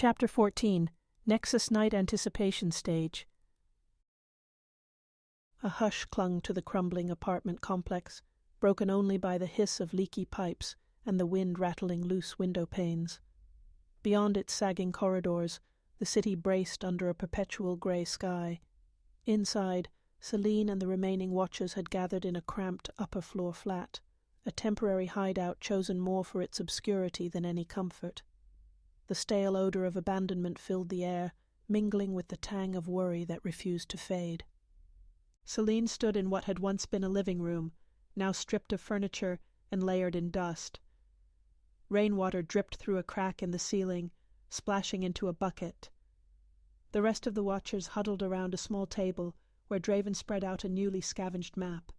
Chapter 14, Nexus Night Anticipation Stage. A hush clung to the crumbling apartment complex, broken only by the hiss of leaky pipes and the wind rattling loose window panes. Beyond its sagging corridors, the city braced under a perpetual grey sky. Inside, Selene and the remaining watchers had gathered in a cramped upper-floor flat, a temporary hideout chosen more for its obscurity than any comfort. The stale odour of abandonment filled the air, mingling with the tang of worry that refused to fade. Selene stood in what had once been a living room, now stripped of furniture and layered in dust. Rainwater dripped through a crack in the ceiling, splashing into a bucket. The rest of the watchers huddled around a small table where Draven spread out a newly scavenged map.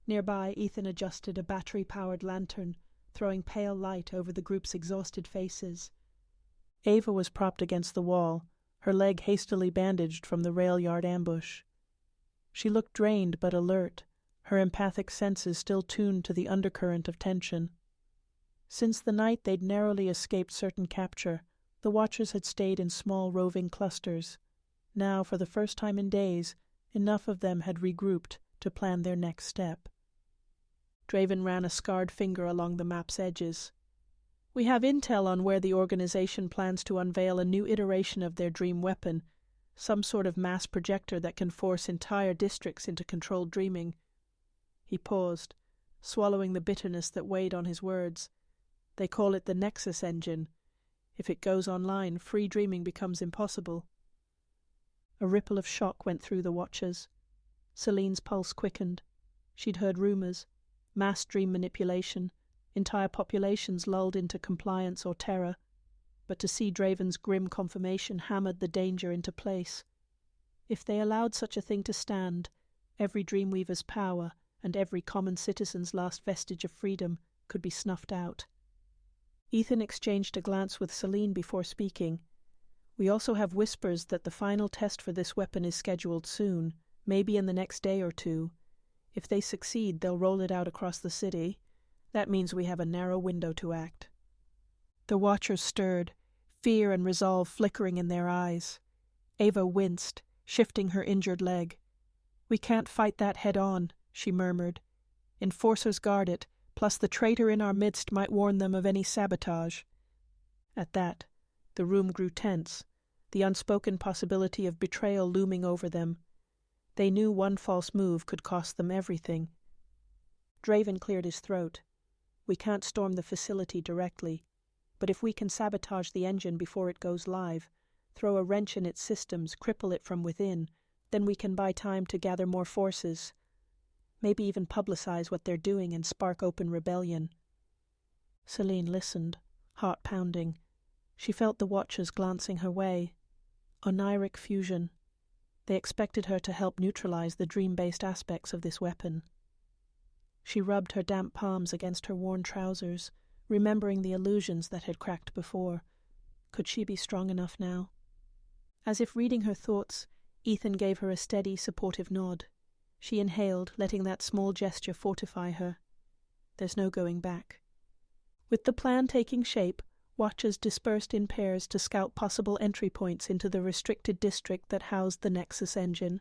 Nearby, Ethan adjusted a battery-powered lantern, throwing pale light over the group's exhausted faces. Ava was propped against the wall, her leg hastily bandaged from the rail yard ambush. She looked drained but alert, her empathic senses still tuned to the undercurrent of tension. Since the night they'd narrowly escaped certain capture, the watchers had stayed in small roving clusters. Now, for the first time in days, enough of them had regrouped to plan their next step. Draven ran a scarred finger along the map's edges. "We have intel on where the organization plans to unveil a new iteration of their dream weapon, some sort of mass projector that can force entire districts into controlled dreaming." He paused, swallowing the bitterness that weighed on his words. "They call it the Nexus engine. If it goes online, free dreaming becomes impossible." A ripple of shock went through the watchers. Selene's pulse quickened. She'd heard rumors, mass dream manipulation, entire populations lulled into compliance or terror, but to see Draven's grim confirmation hammered the danger into place. If they allowed such a thing to stand, every Dreamweaver's power and every common citizen's last vestige of freedom could be snuffed out. Ethan exchanged a glance with Selene before speaking. "We also have whispers that the final test for this weapon is scheduled soon, maybe in the next day or two. If they succeed, they'll roll it out across the city. That means we have a narrow window to act." The watchers stirred, fear and resolve flickering in their eyes. Ava winced, shifting her injured leg. "We can't fight that head-on," she murmured. "Enforcers guard it, plus the traitor in our midst might warn them of any sabotage." At that, the room grew tense, the unspoken possibility of betrayal looming over them. They knew one false move could cost them everything. Draven cleared his throat. "We can't storm the facility directly, but if we can sabotage the engine before it goes live, throw a wrench in its systems, cripple it from within, then we can buy time to gather more forces. Maybe even publicize what they're doing and spark open rebellion." Selene listened, heart pounding. She felt the watchers glancing her way. Oneiric Fusion. They expected her to help neutralize the dream-based aspects of this weapon. She rubbed her damp palms against her worn trousers, remembering the illusions that had cracked before. Could she be strong enough now? As if reading her thoughts, Ethan gave her a steady, supportive nod. She inhaled, letting that small gesture fortify her. There's no going back. With the plan taking shape, watchers dispersed in pairs to scout possible entry points into the restricted district that housed the Nexus engine.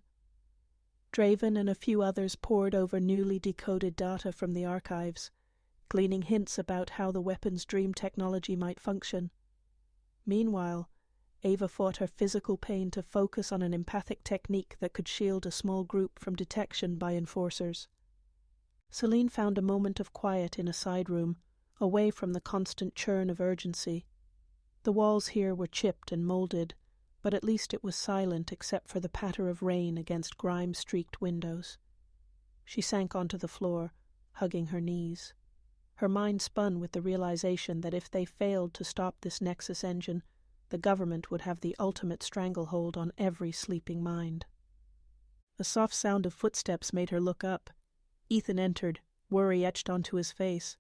Draven and a few others pored over newly decoded data from the archives, gleaning hints about how the weapon's dream technology might function. Meanwhile, Ava fought her physical pain to focus on an empathic technique that could shield a small group from detection by enforcers. Selene found a moment of quiet in a side room, away from the constant churn of urgency. The walls here were chipped and molded, but at least it was silent except for the patter of rain against grime-streaked windows. She sank onto the floor, hugging her knees. Her mind spun with the realization that if they failed to stop this Nexus engine, the government would have the ultimate stranglehold on every sleeping mind. A soft sound of footsteps made her look up. Ethan entered, worry etched onto his face.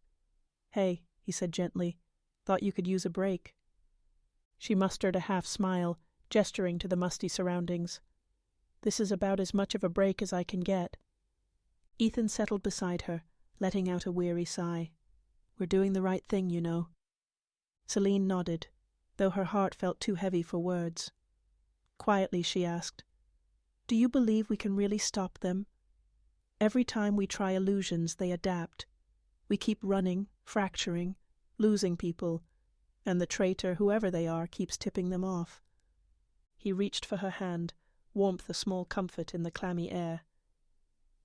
"Hey," he said gently. "Thought you could use a break." She mustered a half-smile, gesturing to the musty surroundings. "This is about as much of a break as I can get." Ethan settled beside her, letting out a weary sigh. "We're doing the right thing, you know." Selene nodded. though her heart felt too heavy for words. Quietly she asked, "Do you believe we can really stop them? Every time we try illusions, they adapt. We keep running, fracturing, losing people, and the traitor, whoever they are, keeps tipping them off." He reached for her hand, warmth a small comfort in the clammy air.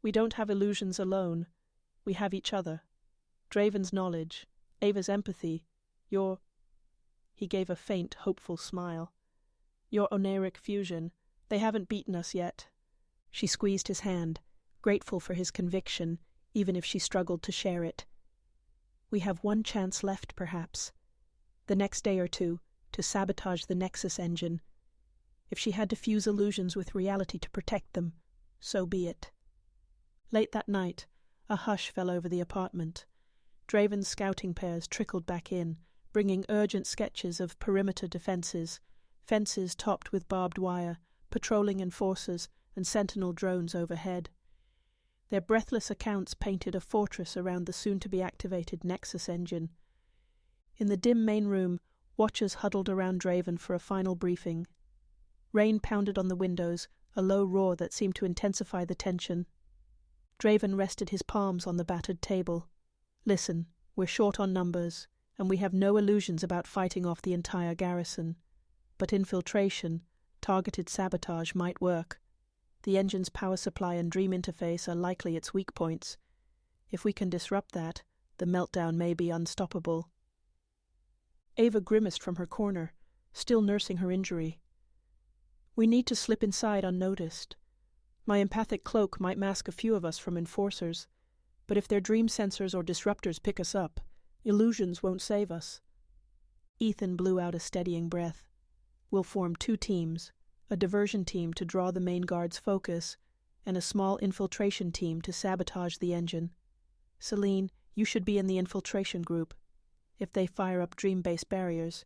"We don't have illusions alone. We have each other. Draven's knowledge, Ava's empathy, your—" He gave a faint, hopeful smile. "Your Oneiric Fusion. They haven't beaten us yet." She squeezed his hand, grateful for his conviction, even if she struggled to share it. "We have one chance left, perhaps. The next day or two, to sabotage the Nexus engine. If she had to fuse illusions with reality to protect them, so be it." Late that night, a hush fell over the apartment. Draven's scouting pairs trickled back in, bringing urgent sketches of perimeter defenses, fences topped with barbed wire, patrolling enforcers, and sentinel drones overhead. Their breathless accounts painted a fortress around the soon-to-be-activated Nexus engine. In the dim main room, watchers huddled around Draven for a final briefing. Rain pounded on the windows, a low roar that seemed to intensify the tension. Draven rested his palms on the battered table. "Listen, we're short on numbers, and we have no illusions about fighting off the entire garrison. But infiltration, targeted sabotage might work. The engine's power supply and dream interface are likely its weak points. If we can disrupt that, the meltdown may be unstoppable." Ava grimaced from her corner, still nursing her injury. "We need to slip inside unnoticed. My empathic cloak might mask a few of us from enforcers, but if their dream sensors or disruptors pick us up, illusions won't save us." Ethan blew out a steadying breath. "We'll form 2 teams, a diversion team to draw the main guard's focus, and a small infiltration team to sabotage the engine. Selene, you should be in the infiltration group. If they fire up dream-based barriers,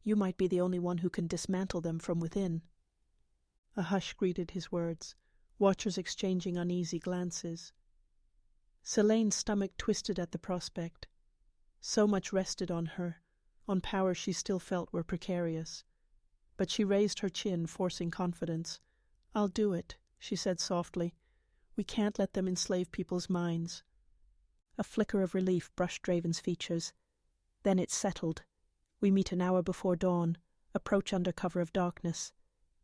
you might be the only one who can dismantle them from within." A hush greeted his words, watchers exchanging uneasy glances. Selene's stomach twisted at the prospect. So much rested on her, on powers she still felt were precarious. But she raised her chin, forcing confidence. "I'll do it," she said softly. "We can't let them enslave people's minds." A flicker of relief brushed Draven's features. Then it settled. "We meet an hour before dawn, approach under cover of darkness.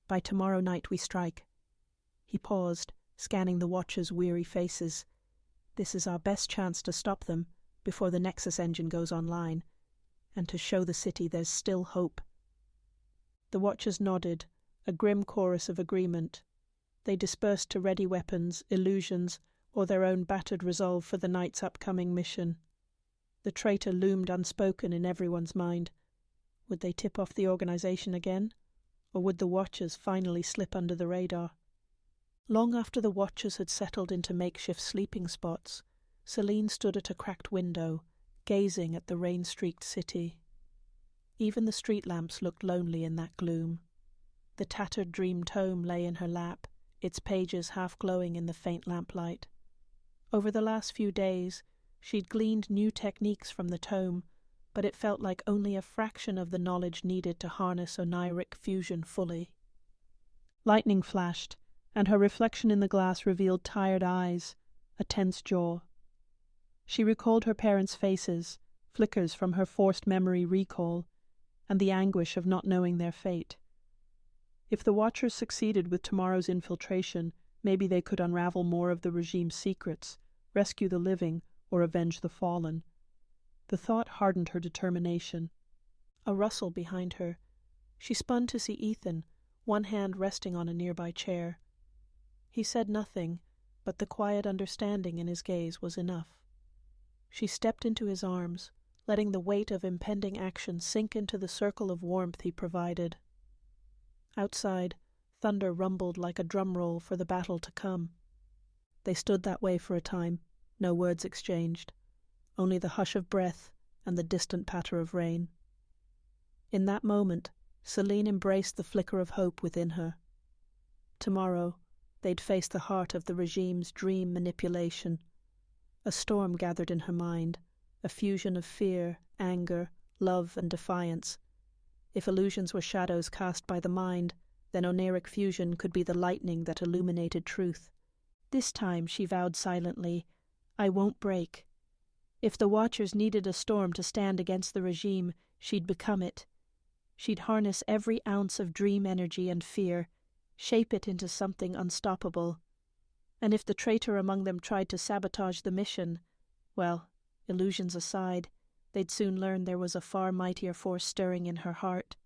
By tomorrow night we strike." He paused, scanning the watchers' weary faces. "This is our best chance to stop them before the Nexus engine goes online, and to show the city there's still hope." The watchers nodded, a grim chorus of agreement. They dispersed to ready weapons, illusions, or their own battered resolve for the night's upcoming mission. The traitor loomed unspoken in everyone's mind. Would they tip off the organization again? Or would the watchers finally slip under the radar? Long after the watchers had settled into makeshift sleeping spots, Selene stood at a cracked window, gazing at the rain-streaked city. Even the street lamps looked lonely in that gloom. The tattered dream tome lay in her lap, its pages half glowing in the faint lamplight. Over the last few days, she'd gleaned new techniques from the tome, but it felt like only a fraction of the knowledge needed to harness Oneiric Fusion fully. Lightning flashed, and her reflection in the glass revealed tired eyes, a tense jaw. She recalled her parents' faces, flickers from her forced memory recall, and the anguish of not knowing their fate. If the Watchers succeeded with tomorrow's infiltration, maybe they could unravel more of the regime's secrets, rescue the living, or avenge the fallen. The thought hardened her determination. A rustle behind her. She spun to see Ethan, one hand resting on a nearby chair. He said nothing, but the quiet understanding in his gaze was enough. She stepped into his arms, letting the weight of impending action sink into the circle of warmth he provided. Outside, thunder rumbled like a drum roll for the battle to come. They stood that way for a time, no words exchanged, only the hush of breath and the distant patter of rain. In that moment, Selene embraced the flicker of hope within her. Tomorrow, they'd face the heart of the regime's dream manipulation. A storm gathered in her mind, a fusion of fear, anger, love, and defiance. If illusions were shadows cast by the mind, then Oneiric Fusion could be the lightning that illuminated truth. This time, she vowed silently, I won't break. If the Watchers needed a storm to stand against the regime, she'd become it. She'd harness every ounce of dream energy and fear, shape it into something unstoppable. And if the traitor among them tried to sabotage the mission, well, illusions aside, they'd soon learn there was a far mightier force stirring in her heart.